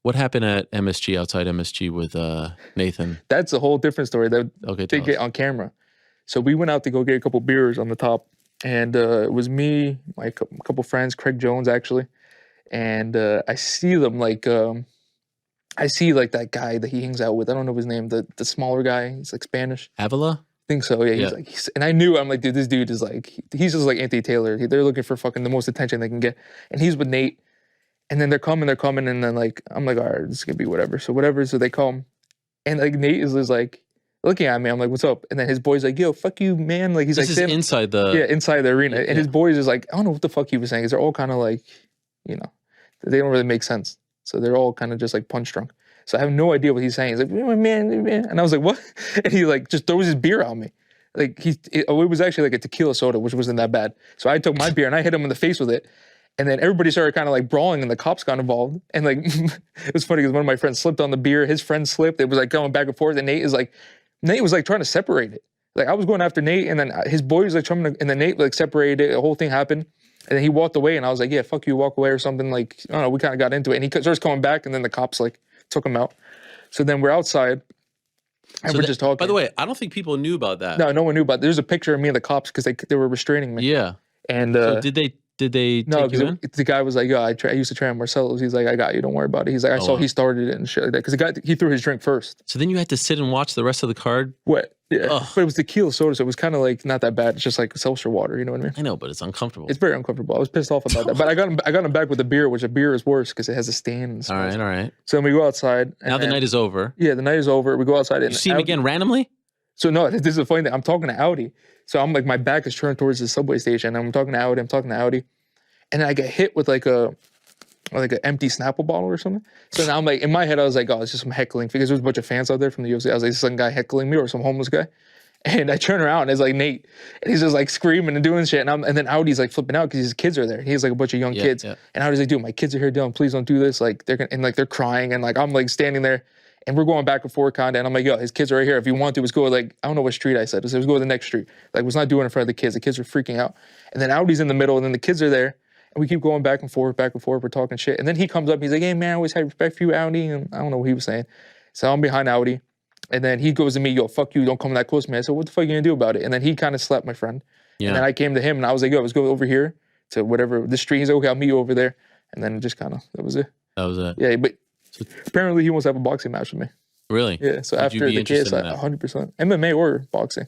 What happened at MSG, outside MSG with Nathan? That's a whole different story that Okay, they get on camera. So we went out to go get a couple beers on the top, and it was me, a couple friends, Craig Jones actually, and I see them like I see like that guy that he hangs out with. I don't know his name. The smaller guy. He's like Spanish. Avila? I think so. Yeah. He's like, and I knew. I'm like, dude, this dude is like, he's just like Anthony Taylor. They're looking for fucking the most attention they can get, and he's with Nate. And then they're coming, and then like I'm like, all right, this is gonna be whatever. So whatever. So they come, and like Nate is like looking at me. I'm like, what's up? And then his boy's like, yo, fuck you, man. Like he's this like, is inside the inside the arena. And his boys is like, I don't know what the fuck he was saying. Because they're all kind of like, you know, they don't really make sense. So they're all kind of just like punch drunk. So I have no idea what he's saying. He's like, man. And I was like, what? And he like just throws his beer on me. Like it was actually like a tequila soda, which wasn't that bad. So I took my beer and I hit him in the face with it. And then everybody started kind of like brawling and the cops got involved. And like, it was funny because one of my friends slipped on the beer. His friend slipped. It was like going back and forth. And Nate was like trying to separate it. Like I was going after Nate and then his boy was like trying to, and then Nate like separated it. The whole thing happened. And then he walked away and I was like, yeah, fuck you, walk away or something. Like, I don't know, we kind of got into it. And he starts coming back and then the cops like took him out. So then we're outside and we're just talking. By the way, I don't think people knew about that. No one knew about it. There's a picture of me and the cops because they were restraining me. Yeah. And so did they take you in? The guy was like, yo, I used to train Marcelo's. He's like, I got you, don't worry about it. He's like, I saw he started it and shit like that. Because he threw his drink first. So then you had to sit and watch the rest of the card? What? Yeah. Ugh. But it was tequila soda, so it was kind of like not that bad. It's just like seltzer water, you know what I mean? I know, but it's uncomfortable. It's very uncomfortable. I was pissed off about that. But I got him back with a beer, which a beer is worse because it has a stain. And all right. So then we go outside. Now the night is over. Yeah, the night is over. We go outside. And you see him again randomly? So no, this is a funny thing. I'm talking to Audi. So I'm like, my back is turned towards the subway station. I'm talking to Audi. And then I get hit with like an empty Snapple bottle or something. So now I'm like, in my head, I was like, oh, it's just some heckling because there's a bunch of fans out there from the UFC. I was like, some guy heckling me or some homeless guy. And I turn around and it's like Nate. And he's just like screaming and doing shit. And then Audi's like flipping out because his kids are there. He has like a bunch of young kids. Yeah. And Audi's like, dude, my kids are here, Dillon, please don't do this. Like they're crying. And like, I'm like standing there and we're going back and forth kind of. And I'm like, yo, his kids are right here. If you want to, let's go like, I don't know what street I said. Let's go to the next street. Like, was not doing it in front of the kids. The kids were freaking out. And then Audi's in the middle and then the kids are there. And we keep going back and forth. We're talking shit. And then he comes up. He's like, hey, man, I always had respect for you, Audi. And I don't know what he was saying. So I'm behind Audi. And then he goes to me, yo, fuck you. Don't come that close, man. I said, what the fuck are you going to do about it? And then he kind of slapped my friend. Yeah. And then I came to him and I was like, yo, let's go over here to whatever, the street. He's like, okay, I'll meet you over there. And then it just kind of, that was it. That was it. Yeah, but apparently he wants to have a boxing match with me. Really? Yeah, so after the case, 100%. MMA or boxing.